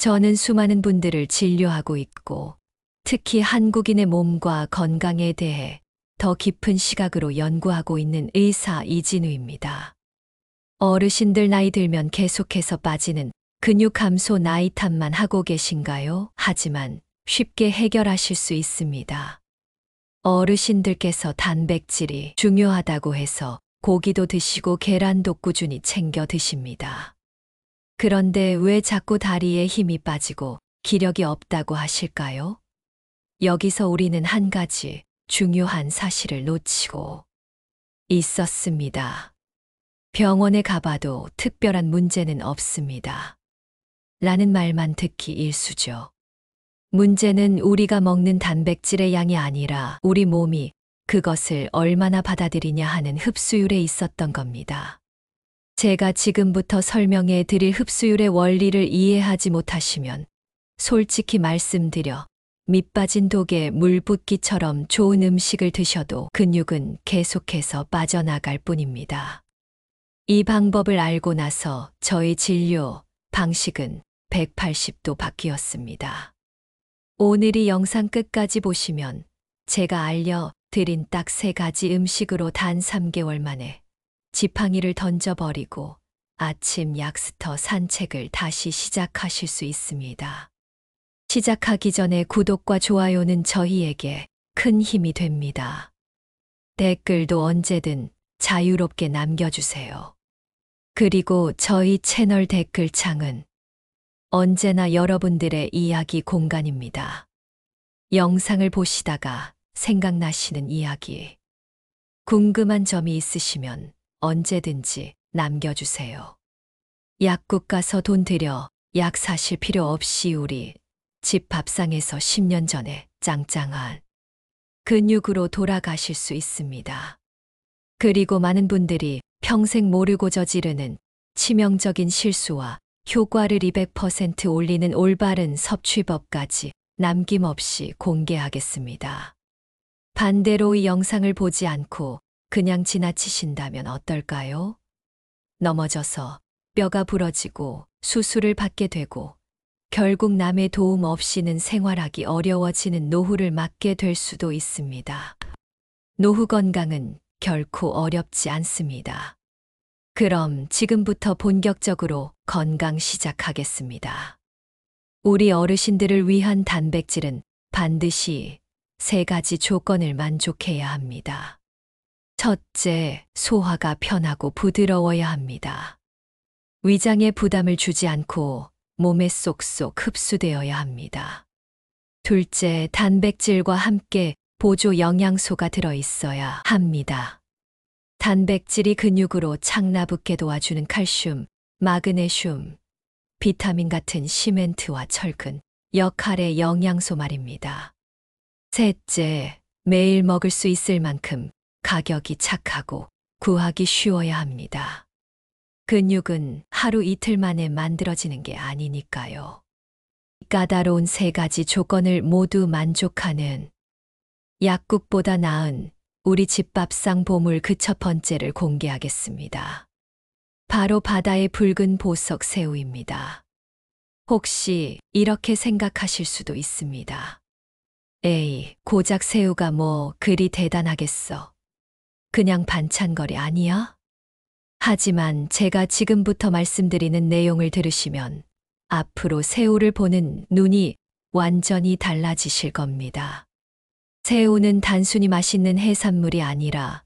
저는 수많은 분들을 진료하고 있고 특히 한국인의 몸과 건강에 대해 더 깊은 시각으로 연구하고 있는 의사 이진우입니다. 어르신들 나이 들면 계속해서 빠지는 근육 감소 나이 탓만 하고 계신가요? 하지만 쉽게 해결하실 수 있습니다. 어르신들께서 단백질이 중요하다고 해서 고기도 드시고 계란도 꾸준히 챙겨 드십니다. 그런데 왜 자꾸 다리에 힘이 빠지고 기력이 없다고 하실까요? 여기서 우리는 한 가지 중요한 사실을 놓치고 있었습니다. 병원에 가봐도 특별한 문제는 없습니다. 라는 말만 듣기 일쑤죠. 문제는 우리가 먹는 단백질의 양이 아니라 우리 몸이 그것을 얼마나 받아들이냐 하는 흡수율에 있었던 겁니다. 제가 지금부터 설명해 드릴 흡수율의 원리를 이해하지 못하시면 솔직히 말씀드려 밑 빠진 독에 물 붓기처럼 좋은 음식을 드셔도 근육은 계속해서 빠져나갈 뿐입니다. 이 방법을 알고 나서 저의 진료 방식은 180도 바뀌었습니다. 오늘 이 영상 끝까지 보시면 제가 알려드린 딱 3가지 음식으로 단 3개월 만에 지팡이를 던져버리고 아침 약스터 산책을 다시 시작하실 수 있습니다. 시작하기 전에 구독과 좋아요는 저희에게 큰 힘이 됩니다. 댓글도 언제든 자유롭게 남겨주세요. 그리고 저희 채널 댓글창은 언제나 여러분들의 이야기 공간입니다. 영상을 보시다가 생각나시는 이야기, 궁금한 점이 있으시면 언제든지 남겨주세요. 약국 가서 돈 들여 약 사실 필요 없이 우리 집 밥상에서 10년 전에 짱짱한 근육으로 돌아가실 수 있습니다. 그리고 많은 분들이 평생 모르고 저지르는 치명적인 실수와 효과를 200% 올리는 올바른 섭취법까지 남김없이 공개하겠습니다. 반대로 이 영상을 보지 않고 그냥 지나치신다면 어떨까요? 넘어져서 뼈가 부러지고 수술을 받게 되고 결국 남의 도움 없이는 생활하기 어려워지는 노후를 맞게 될 수도 있습니다. 노후 건강은 결코 어렵지 않습니다. 그럼 지금부터 본격적으로 건강 시작하겠습니다. 우리 어르신들을 위한 단백질은 반드시 3가지 조건을 만족해야 합니다. 첫째, 소화가 편하고 부드러워야 합니다. 위장에 부담을 주지 않고 몸에 쏙쏙 흡수되어야 합니다. 둘째, 단백질과 함께 보조 영양소가 들어있어야 합니다. 단백질이 근육으로 창나붙게 도와주는 칼슘, 마그네슘, 비타민 같은 시멘트와 철근 역할의 영양소 말입니다. 셋째, 매일 먹을 수 있을 만큼 가격이 착하고 구하기 쉬워야 합니다. 근육은 하루 이틀 만에 만들어지는 게 아니니까요. 까다로운 3가지 조건을 모두 만족하는 약국보다 나은 우리 집 밥상 보물 그 첫 번째를 공개하겠습니다. 바로 바다의 붉은 보석 새우입니다. 혹시 이렇게 생각하실 수도 있습니다. 에이, 고작 새우가 뭐 그리 대단하겠어. 그냥 반찬거리 아니야? 하지만 제가 지금부터 말씀드리는 내용을 들으시면 앞으로 새우를 보는 눈이 완전히 달라지실 겁니다. 새우는 단순히 맛있는 해산물이 아니라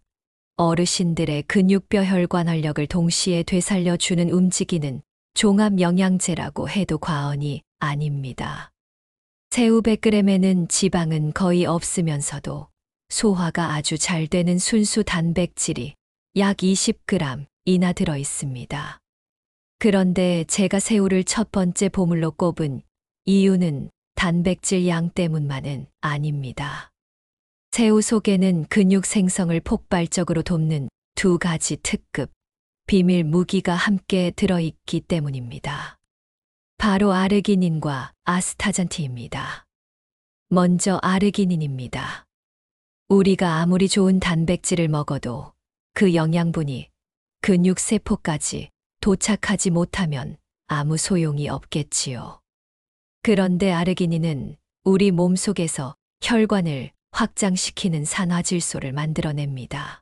어르신들의 근육뼈 혈관 활력을 동시에 되살려주는 움직이는 종합 영양제라고 해도 과언이 아닙니다. 새우 100g에는 지방은 거의 없으면서도 소화가 아주 잘 되는 순수 단백질이 약 20g이나 들어 있습니다. 그런데 제가 새우를 첫 번째 보물로 꼽은 이유는 단백질 양 때문만은 아닙니다. 새우 속에는 근육 생성을 폭발적으로 돕는 2가지 특급 비밀 무기가 함께 들어있기 때문입니다. 바로 아르기닌과 아스타잔틴입니다. 먼저 아르기닌입니다. 우리가 아무리 좋은 단백질을 먹어도 그 영양분이 근육 세포까지 도착하지 못하면 아무 소용이 없겠지요. 그런데 아르기닌은 우리 몸속에서 혈관을 확장시키는 산화질소를 만들어냅니다.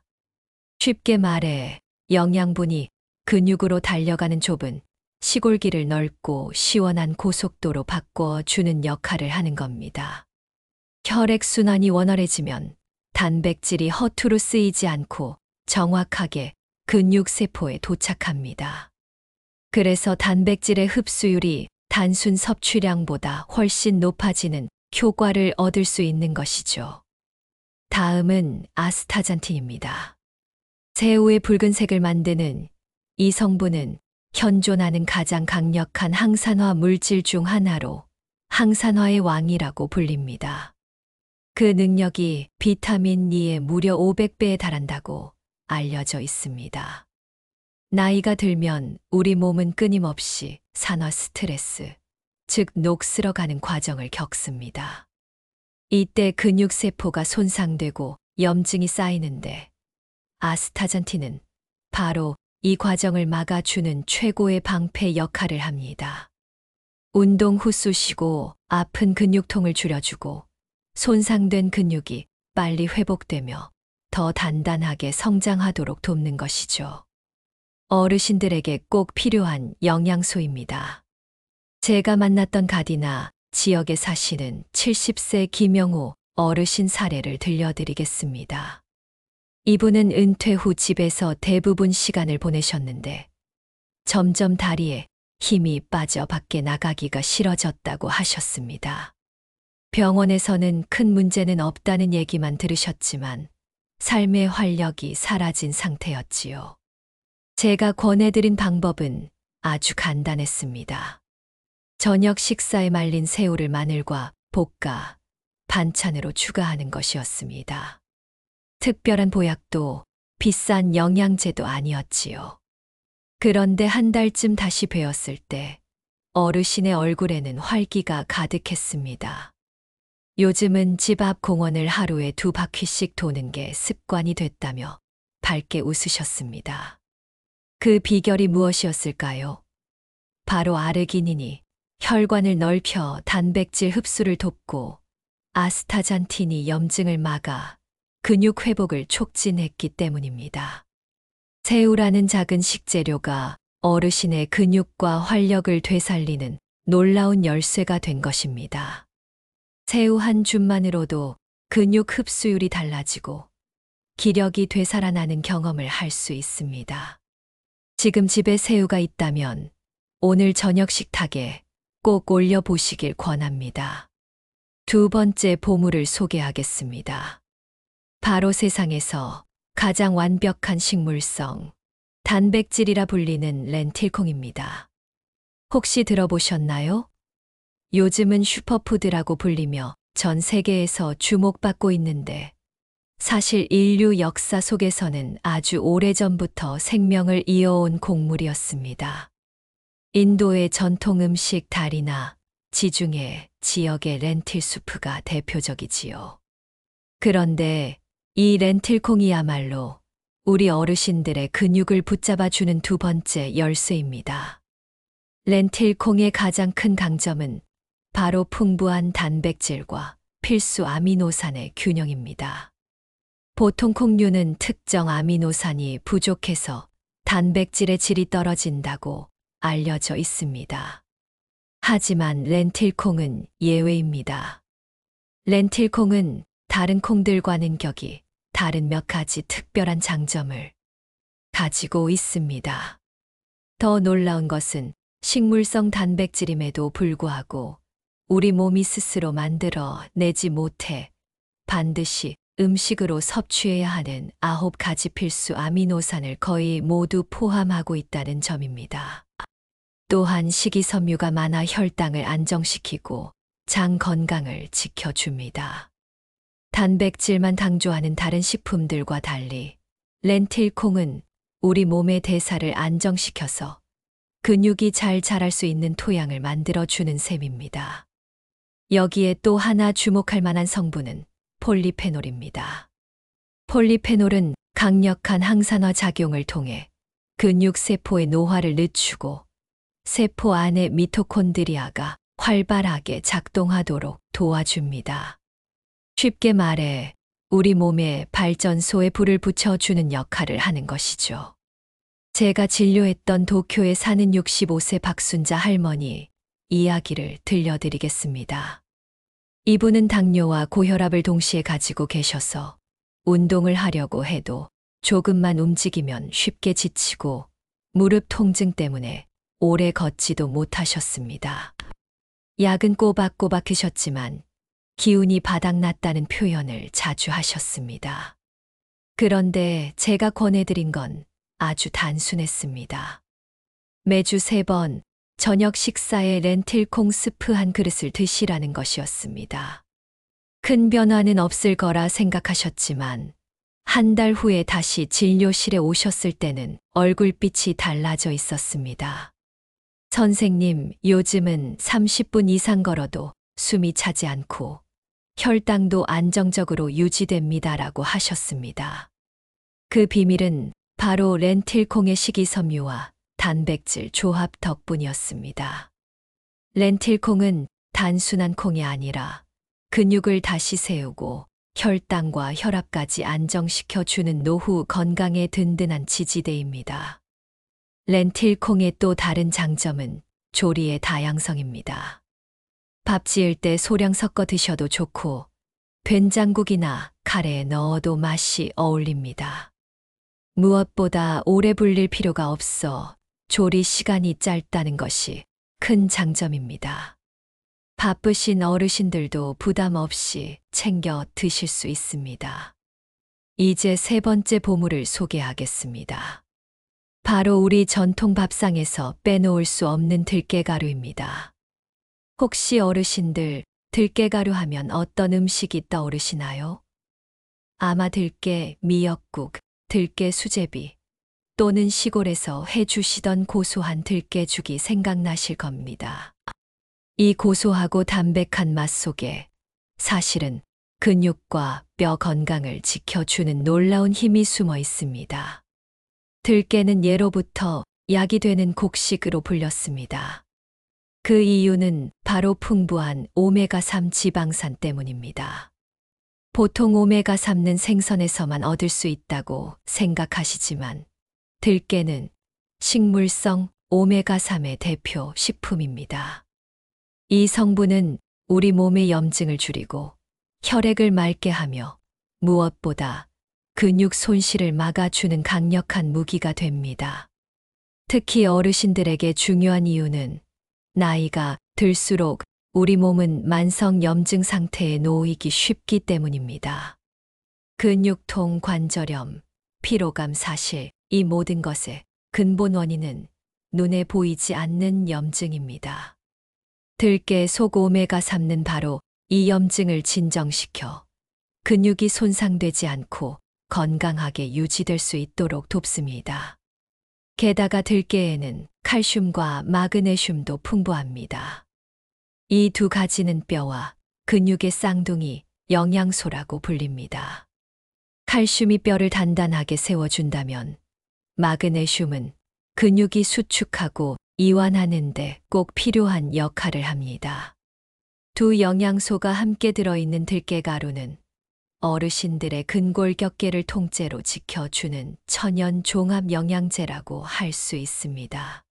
쉽게 말해 영양분이 근육으로 달려가는 좁은 시골길을 넓고 시원한 고속도로 바꿔주는 역할을 하는 겁니다. 혈액순환이 원활해지면 단백질이 허투루 쓰이지 않고 정확하게 근육세포에 도착합니다. 그래서 단백질의 흡수율이 단순 섭취량보다 훨씬 높아지는 효과를 얻을 수 있는 것이죠. 다음은 아스타잔틴입니다. 새우의 붉은색을 만드는 이 성분은 현존하는 가장 강력한 항산화 물질 중 하나로 항산화의 왕이라고 불립니다. 그 능력이 비타민 E의 무려 500배에 달한다고 알려져 있습니다. 나이가 들면 우리 몸은 끊임없이 산화 스트레스, 즉 녹슬어가는 과정을 겪습니다. 이때 근육세포가 손상되고 염증이 쌓이는데 아스타잔틴은 바로 이 과정을 막아주는 최고의 방패 역할을 합니다. 운동 후 쑤시고 아픈 근육통을 줄여주고 손상된 근육이 빨리 회복되며 더 단단하게 성장하도록 돕는 것이죠. 어르신들에게 꼭 필요한 영양소입니다. 제가 만났던 가디나 지역에 사시는 70세 김영호 어르신 사례를 들려드리겠습니다. 이분은 은퇴 후 집에서 대부분 시간을 보내셨는데 점점 다리에 힘이 빠져 밖에 나가기가 싫어졌다고 하셨습니다. 병원에서는 큰 문제는 없다는 얘기만 들으셨지만 삶의 활력이 사라진 상태였지요. 제가 권해드린 방법은 아주 간단했습니다. 저녁 식사에 말린 새우를 마늘과 볶아 반찬으로 추가하는 것이었습니다. 특별한 보약도 비싼 영양제도 아니었지요. 그런데 한 달쯤 다시 뵈었을 때 어르신의 얼굴에는 활기가 가득했습니다. 요즘은 집 앞 공원을 하루에 2바퀴씩 도는 게 습관이 됐다며 밝게 웃으셨습니다. 그 비결이 무엇이었을까요? 바로 아르기닌이 혈관을 넓혀 단백질 흡수를 돕고 아스타잔틴이 염증을 막아 근육 회복을 촉진했기 때문입니다. 새우라는 작은 식재료가 어르신의 근육과 활력을 되살리는 놀라운 열쇠가 된 것입니다. 새우 한 줌만으로도 근육 흡수율이 달라지고 기력이 되살아나는 경험을 할 수 있습니다. 지금 집에 새우가 있다면 오늘 저녁 식탁에 꼭 올려보시길 권합니다. 두 번째 보물을 소개하겠습니다. 바로 세상에서 가장 완벽한 식물성, 단백질이라 불리는 렌틸콩입니다. 혹시 들어보셨나요? 요즘은 슈퍼푸드라고 불리며 전 세계에서 주목받고 있는데 사실 인류 역사 속에서는 아주 오래전부터 생명을 이어온 곡물이었습니다. 인도의 전통 음식 다리나 지중해 지역의 렌틸 수프가 대표적이지요. 그런데 이 렌틸콩이야말로 우리 어르신들의 근육을 붙잡아주는 두 번째 열쇠입니다. 렌틸콩의 가장 큰 강점은 바로 풍부한 단백질과 필수 아미노산의 균형입니다. 보통 콩류는 특정 아미노산이 부족해서 단백질의 질이 떨어진다고 알려져 있습니다. 하지만 렌틸콩은 예외입니다. 렌틸콩은 다른 콩들과는 격이 다른 몇 가지 특별한 장점을 가지고 있습니다. 더 놀라운 것은 식물성 단백질임에도 불구하고 우리 몸이 스스로 만들어 내지 못해 반드시 음식으로 섭취해야 하는 9가지 필수 아미노산을 거의 모두 포함하고 있다는 점입니다. 또한 식이섬유가 많아 혈당을 안정시키고 장 건강을 지켜줍니다. 단백질만 강조하는 다른 식품들과 달리 렌틸콩은 우리 몸의 대사를 안정시켜서 근육이 잘 자랄 수 있는 토양을 만들어주는 셈입니다. 여기에 또 하나 주목할 만한 성분은 폴리페놀입니다. 폴리페놀은 강력한 항산화 작용을 통해 근육 세포의 노화를 늦추고 세포 안의 미토콘드리아가 활발하게 작동하도록 도와줍니다. 쉽게 말해 우리 몸에 발전소에 불을 붙여주는 역할을 하는 것이죠. 제가 진료했던 도쿄에 사는 65세 박순자 할머니 이야기를 들려드리겠습니다. 이분은 당뇨와 고혈압을 동시에 가지고 계셔서 운동을 하려고 해도 조금만 움직이면 쉽게 지치고 무릎 통증 때문에 오래 걷지도 못하셨습니다. 약은 꼬박꼬박 드셨지만 기운이 바닥났다는 표현을 자주 하셨습니다. 그런데 제가 권해드린 건 아주 단순했습니다. 매주 3번 저녁 식사에 렌틸콩 스프 한 그릇을 드시라는 것이었습니다. 큰 변화는 없을 거라 생각하셨지만 한 달 후에 다시 진료실에 오셨을 때는 얼굴빛이 달라져 있었습니다. 선생님, 요즘은 30분 이상 걸어도 숨이 차지 않고 혈당도 안정적으로 유지됩니다라고 하셨습니다. 그 비밀은 바로 렌틸콩의 식이섬유와 단백질 조합 덕분이었습니다. 렌틸콩은 단순한 콩이 아니라 근육을 다시 세우고 혈당과 혈압까지 안정시켜주는 노후 건강에 든든한 지지대입니다. 렌틸콩의 또 다른 장점은 조리의 다양성입니다. 밥 지을 때 소량 섞어 드셔도 좋고 된장국이나 카레에 넣어도 맛이 어울립니다. 무엇보다 오래 불릴 필요가 없어 조리 시간이 짧다는 것이 큰 장점입니다. 바쁘신 어르신들도 부담 없이 챙겨 드실 수 있습니다. 이제 3번째 보물을 소개하겠습니다. 바로 우리 전통 밥상에서 빼놓을 수 없는 들깨가루입니다. 혹시 어르신들 들깨가루 하면 어떤 음식이 떠오르시나요? 아마 들깨 미역국, 들깨 수제비 또는 시골에서 해주시던 고소한 들깨죽이 생각나실 겁니다. 이 고소하고 담백한 맛 속에 사실은 근육과 뼈 건강을 지켜주는 놀라운 힘이 숨어 있습니다. 들깨는 예로부터 약이 되는 곡식으로 불렸습니다. 그 이유는 바로 풍부한 오메가3 지방산 때문입니다. 보통 오메가3는 생선에서만 얻을 수 있다고 생각하시지만 들깨는 식물성 오메가3의 대표 식품입니다. 이 성분은 우리 몸의 염증을 줄이고 혈액을 맑게 하며 무엇보다 근육 손실을 막아주는 강력한 무기가 됩니다. 특히 어르신들에게 중요한 이유는 나이가 들수록 우리 몸은 만성 염증 상태에 놓이기 쉽기 때문입니다. 근육통, 관절염, 피로감, 사실 이 모든 것의 근본 원인은 눈에 보이지 않는 염증입니다. 들깨 속 오메가3는 바로 이 염증을 진정시켜 근육이 손상되지 않고 건강하게 유지될 수 있도록 돕습니다. 게다가 들깨에는 칼슘과 마그네슘도 풍부합니다. 이 두 가지는 뼈와 근육의 쌍둥이 영양소라고 불립니다. 칼슘이 뼈를 단단하게 세워준다면 마그네슘은 근육이 수축하고 이완하는 데 꼭 필요한 역할을 합니다. 두 영양소가 함께 들어있는 들깨가루는 어르신들의 근골격계를 통째로 지켜주는 천연 종합 영양제라고 할 수 있습니다.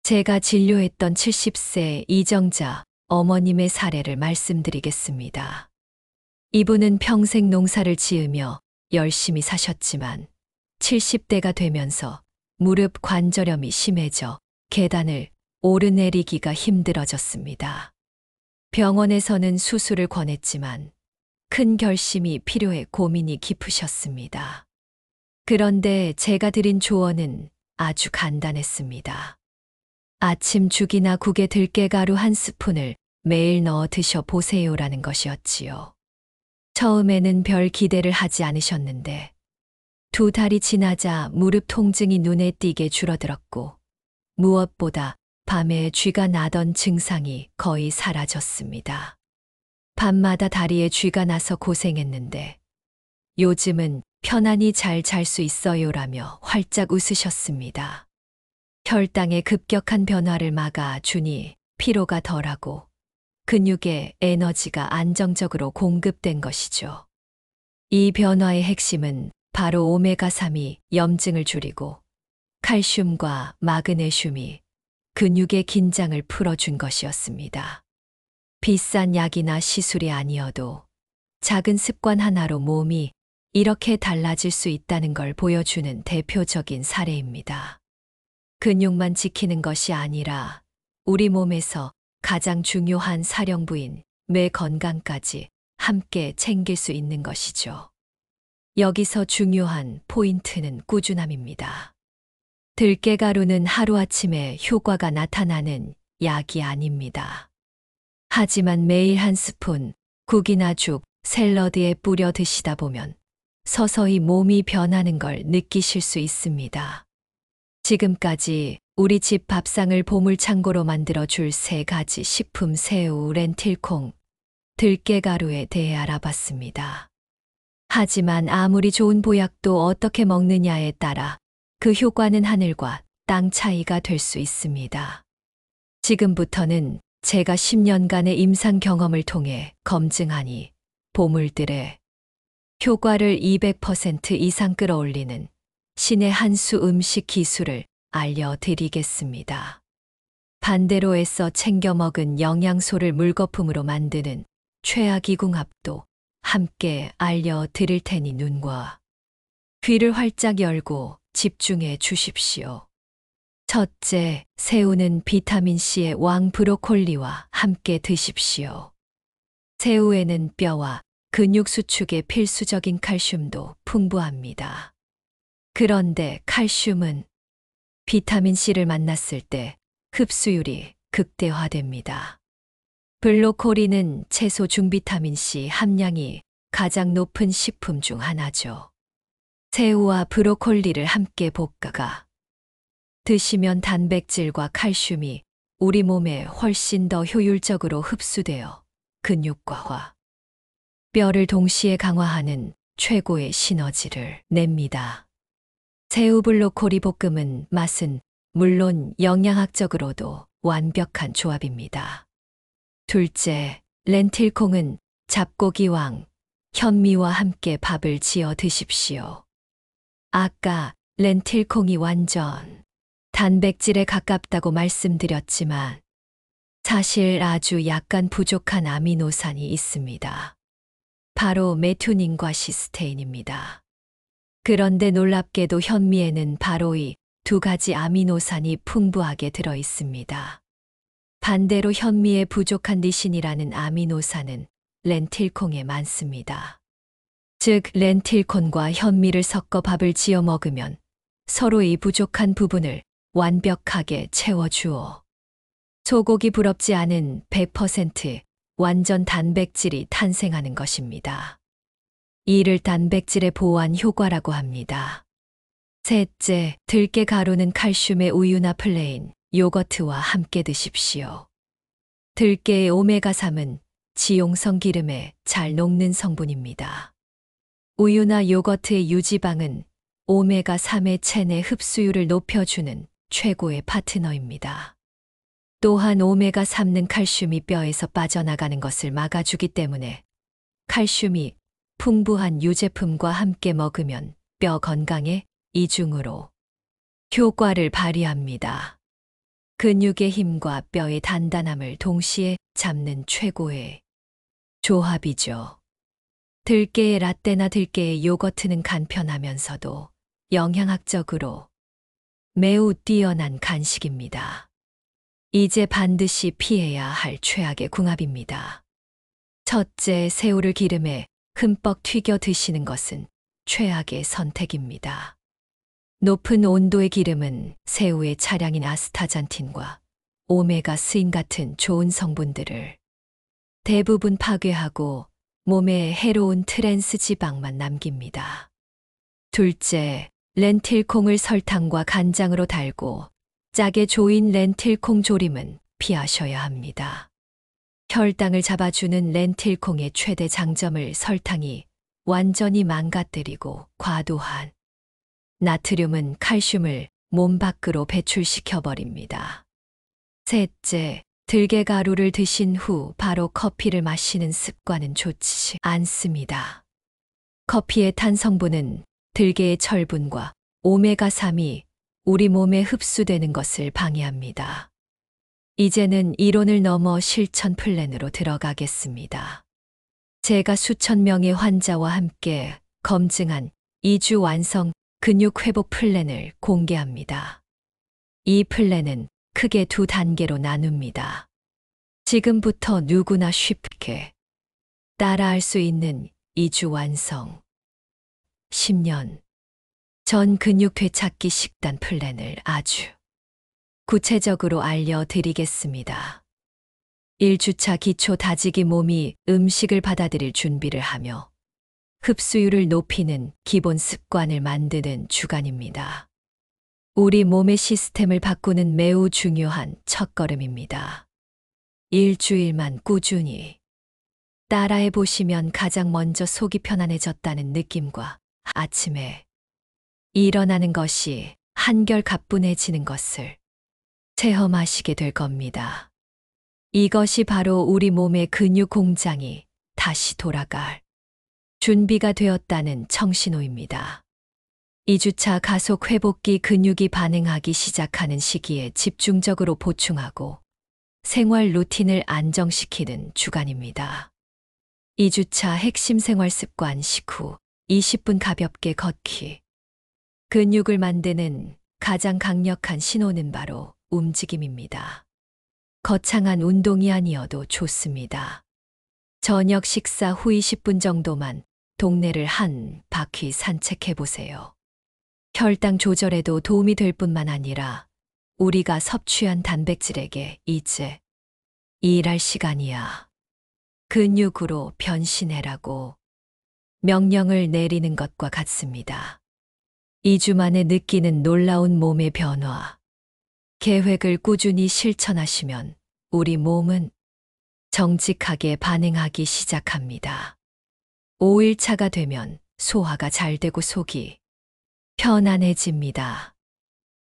제가 진료했던 70세 이정자 어머님의 사례를 말씀드리겠습니다. 이분은 평생 농사를 지으며 열심히 사셨지만 70대가 되면서 무릎 관절염이 심해져 계단을 오르내리기가 힘들어졌습니다. 병원에서는 수술을 권했지만 큰 결심이 필요해 고민이 깊으셨습니다. 그런데 제가 드린 조언은 아주 간단했습니다. 아침 죽이나 국에 들깨가루 한 스푼을 매일 넣어 드셔 보세요라는 것이었지요. 처음에는 별 기대를 하지 않으셨는데 2달이 지나자 무릎 통증이 눈에 띄게 줄어들었고 무엇보다 밤에 쥐가 나던 증상이 거의 사라졌습니다. 밤마다 다리에 쥐가 나서 고생했는데 요즘은 편안히 잘 잘 수 있어요라며 활짝 웃으셨습니다. 혈당의 급격한 변화를 막아 주니 피로가 덜하고 근육에 에너지가 안정적으로 공급된 것이죠. 이 변화의 핵심은 바로 오메가3이 염증을 줄이고 칼슘과 마그네슘이 근육의 긴장을 풀어준 것이었습니다. 비싼 약이나 시술이 아니어도 작은 습관 하나로 몸이 이렇게 달라질 수 있다는 걸 보여주는 대표적인 사례입니다. 근육만 지키는 것이 아니라 우리 몸에서 가장 중요한 사령부인 뇌 건강까지 함께 챙길 수 있는 것이죠. 여기서 중요한 포인트는 꾸준함입니다. 들깨가루는 하루아침에 효과가 나타나는 약이 아닙니다. 하지만 매일 한 스푼 국이나 죽, 샐러드에 뿌려 드시다 보면 서서히 몸이 변하는 걸 느끼실 수 있습니다. 지금까지 우리 집 밥상을 보물창고로 만들어 줄 3가지 식품 새우, 렌틸콩, 들깨가루에 대해 알아봤습니다. 하지만 아무리 좋은 보약도 어떻게 먹느냐에 따라 그 효과는 하늘과 땅 차이가 될 수 있습니다. 지금부터는 제가 10년간의 임상 경험을 통해 검증하니 보물들의 효과를 200% 이상 끌어올리는 신의 한 수 음식 기술을 알려드리겠습니다. 반대로 애써 챙겨 먹은 영양소를 물거품으로 만드는 최악이궁합도 함께 알려드릴 테니 눈과 귀를 활짝 열고 집중해 주십시오. 첫째, 새우는 비타민C의 왕 브로콜리와 함께 드십시오. 새우에는 뼈와 근육 수축에 필수적인 칼슘도 풍부합니다. 그런데 칼슘은 비타민C를 만났을 때 흡수율이 극대화됩니다. 브로콜리는 채소 중비타민C 함량이 가장 높은 식품 중 하나죠. 새우와 브로콜리를 함께 볶아가 드시면 단백질과 칼슘이 우리 몸에 훨씬 더 효율적으로 흡수되어 근육과 뼈를 동시에 강화하는 최고의 시너지를 냅니다. 새우 브로콜리 볶음은 맛은 물론 영양학적으로도 완벽한 조합입니다. 둘째, 렌틸콩은 잡고기왕, 현미와 함께 밥을 지어 드십시오. 아까 렌틸콩이 완전 단백질에 가깝다고 말씀드렸지만 사실 아주 약간 부족한 아미노산이 있습니다. 바로 메투닌과 시스테인입니다. 그런데 놀랍게도 현미에는 바로 이 2가지 아미노산이 풍부하게 들어 있습니다. 반대로 현미에 부족한 니신이라는 아미노산은 렌틸콩에 많습니다. 즉, 렌틸콩과 현미를 섞어 밥을 지어 먹으면 서로 이 부족한 부분을 완벽하게 채워주어 소고기 부럽지 않은 100% 완전 단백질이 탄생하는 것입니다. 이를 단백질의 보완 효과라고 합니다. 셋째, 들깨가루는 칼슘의 우유나 플레인, 요거트와 함께 드십시오. 들깨의 오메가3은 지용성 기름에 잘 녹는 성분입니다. 우유나 요거트의 유지방은 오메가3의 체내 흡수율을 높여주는 최고의 파트너입니다. 또한 오메가3는 칼슘이 뼈에서 빠져나가는 것을 막아주기 때문에 칼슘이 풍부한 유제품과 함께 먹으면 뼈 건강에 이중으로 효과를 발휘합니다. 근육의 힘과 뼈의 단단함을 동시에 잡는 최고의 조합이죠. 들깨의 라떼나 들깨의 요거트는 간편하면서도 영양학적으로 매우 뛰어난 간식입니다. 이제 반드시 피해야 할 최악의 궁합입니다. 첫째, 새우를 기름에 흠뻑 튀겨 드시는 것은 최악의 선택입니다. 높은 온도의 기름은 새우의 차량인 아스타잔틴과 오메가3 같은 좋은 성분들을 대부분 파괴하고 몸에 해로운 트랜스 지방만 남깁니다. 둘째, 렌틸콩을 설탕과 간장으로 달고 짜게 조인 렌틸콩 조림은 피하셔야 합니다. 혈당을 잡아주는 렌틸콩의 최대 장점을 설탕이 완전히 망가뜨리고 과도한 나트륨은 칼슘을 몸 밖으로 배출시켜 버립니다. 셋째, 들깨가루를 드신 후 바로 커피를 마시는 습관은 좋지 않습니다. 커피의 탄 성분은 들깨의 철분과 오메가3이 우리 몸에 흡수되는 것을 방해합니다. 이제는 이론을 넘어 실천 플랜으로 들어가겠습니다. 제가 수천 명의 환자와 함께 검증한 2주 완성 근육 회복 플랜을 공개합니다. 이 플랜은 크게 두 단계로 나눕니다. 지금부터 누구나 쉽게 따라할 수 있는 2주 완성 10년 전 근육 되찾기 식단 플랜을 아주 구체적으로 알려드리겠습니다. 1주차 기초 다지기 몸이 음식을 받아들일 준비를 하며 흡수율을 높이는 기본 습관을 만드는 주간입니다. 우리 몸의 시스템을 바꾸는 매우 중요한 첫걸음입니다. 일주일만 꾸준히 따라해 보시면 가장 먼저 속이 편안해졌다는 느낌과 아침에 일어나는 것이 한결 가뿐해지는 것을 체험하시게 될 겁니다. 이것이 바로 우리 몸의 근육 공장이 다시 돌아갈 준비가 되었다는 청신호입니다. 2주차 가속 회복기 근육이 반응하기 시작하는 시기에 집중적으로 보충하고 생활 루틴을 안정시키는 주간입니다. 2주차 핵심 생활 습관 식후 20분 가볍게 걷기. 근육을 만드는 가장 강력한 신호는 바로 움직임입니다. 거창한 운동이 아니어도 좋습니다. 저녁 식사 후 20분 정도만 동네를 한 바퀴 산책해 보세요. 혈당 조절에도 도움이 될 뿐만 아니라 우리가 섭취한 단백질에게 이제 일할 시간이야. 근육으로 변신해라고 명령을 내리는 것과 같습니다. 2주 만에 느끼는 놀라운 몸의 변화. 계획을 꾸준히 실천하시면 우리 몸은 정직하게 반응하기 시작합니다. 5일차가 되면 소화가 잘 되고 속이 편안해집니다.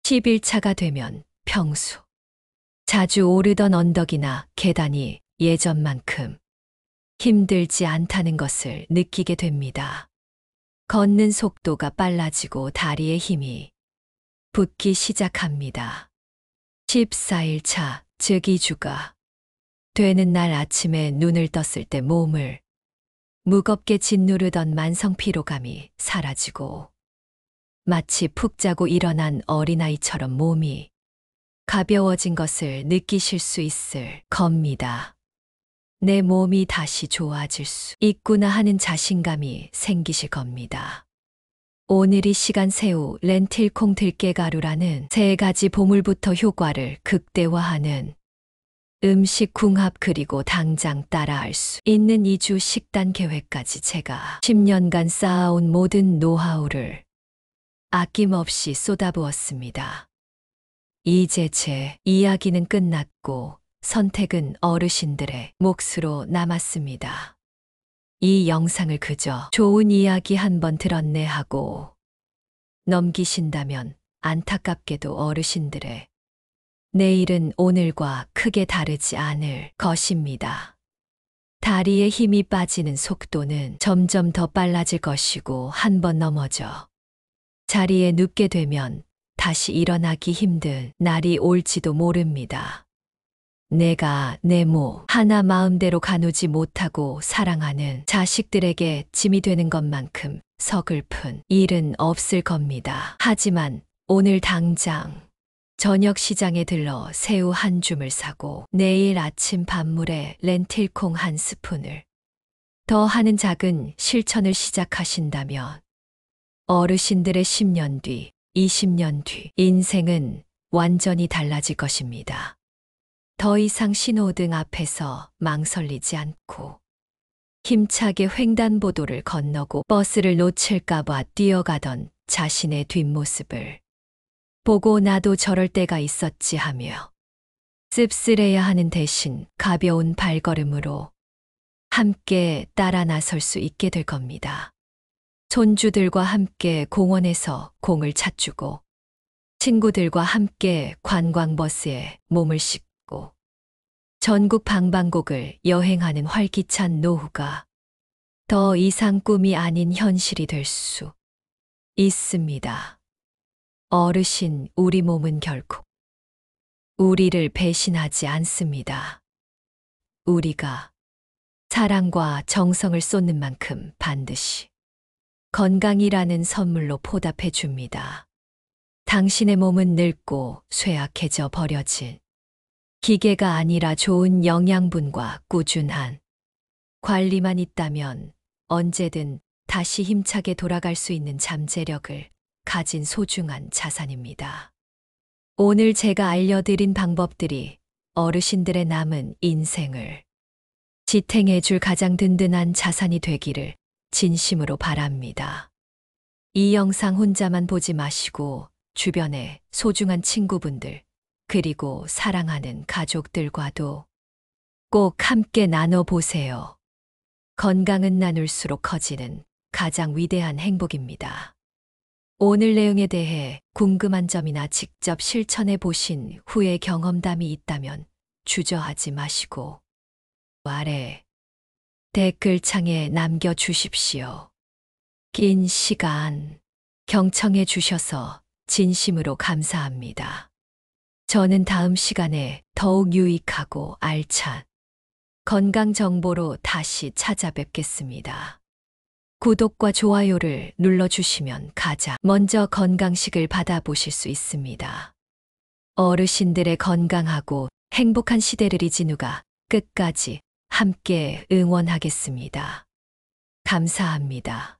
10일차가 되면 평소 자주 오르던 언덕이나 계단이 예전만큼 힘들지 않다는 것을 느끼게 됩니다. 걷는 속도가 빨라지고 다리에 힘이 붙기 시작합니다. 14일차, 즉 2주가 되는 날 아침에 눈을 떴을 때 몸을 무겁게 짓누르던 만성 피로감이 사라지고 마치 푹 자고 일어난 어린아이처럼 몸이 가벼워진 것을 느끼실 수 있을 겁니다. 내 몸이 다시 좋아질 수 있구나 하는 자신감이 생기실 겁니다. 오늘이 시간 새우, 렌틸콩, 들깨가루라는 세 가지 보물부터 효과를 극대화하는 음식 궁합 그리고 당장 따라할 수 있는 2주 식단 계획까지 제가 10년간 쌓아온 모든 노하우를 아낌없이 쏟아부었습니다. 이제 제 이야기는 끝났고 선택은 어르신들의 몫으로 남았습니다. 이 영상을 그저 좋은 이야기 한번 들었네 하고 넘기신다면 안타깝게도 어르신들의 내일은 오늘과 크게 다르지 않을 것입니다. 다리에 힘이 빠지는 속도는 점점 더 빨라질 것이고 한번 넘어져 자리에 눕게 되면 다시 일어나기 힘든 날이 올지도 모릅니다. 내가 내 몸 하나 마음대로 가누지 못하고 사랑하는 자식들에게 짐이 되는 것만큼 서글픈 일은 없을 겁니다. 하지만 오늘 당장 저녁 시장에 들러 새우 한 줌을 사고 내일 아침 밥물에 렌틸콩 한 스푼을 더 하는 작은 실천을 시작하신다면 어르신들의 10년 뒤, 20년 뒤 인생은 완전히 달라질 것입니다. 더 이상 신호등 앞에서 망설이지 않고 힘차게 횡단보도를 건너고 버스를 놓칠까봐 뛰어가던 자신의 뒷모습을 보고 나도 저럴 때가 있었지 하며 씁쓸해야 하는 대신 가벼운 발걸음으로 함께 따라 나설 수 있게 될 겁니다. 손주들과 함께 공원에서 공을 찻주고 친구들과 함께 관광버스에 몸을 싣고 전국 방방곡을 여행하는 활기찬 노후가 더 이상 꿈이 아닌 현실이 될 수 있습니다. 어르신, 우리 몸은 결코 우리를 배신하지 않습니다. 우리가 사랑과 정성을 쏟는 만큼 반드시 건강이라는 선물로 보답해 줍니다. 당신의 몸은 늙고 쇠약해져 버려질 기계가 아니라 좋은 영양분과 꾸준한 관리만 있다면 언제든 다시 힘차게 돌아갈 수 있는 잠재력을 가진 소중한 자산입니다. 오늘 제가 알려드린 방법들이 어르신들의 남은 인생을 지탱해 줄 가장 든든한 자산이 되기를 진심으로 바랍니다. 이 영상 혼자만 보지 마시고 주변에 소중한 친구분들, 그리고 사랑하는 가족들과도 꼭 함께 나눠보세요. 건강은 나눌수록 커지는 가장 위대한 행복입니다. 오늘 내용에 대해 궁금한 점이나 직접 실천해 보신 후의 경험담이 있다면 주저하지 마시고 아래 댓글창에 남겨주십시오. 긴 시간 경청해 주셔서 진심으로 감사합니다. 저는 다음 시간에 더욱 유익하고 알찬 건강 정보로 다시 찾아뵙겠습니다. 구독과 좋아요를 눌러주시면 가장 먼저 건강식을 받아보실 수 있습니다. 어르신들의 건강하고 행복한 시대를 이진우가 끝까지 함께 응원하겠습니다. 감사합니다.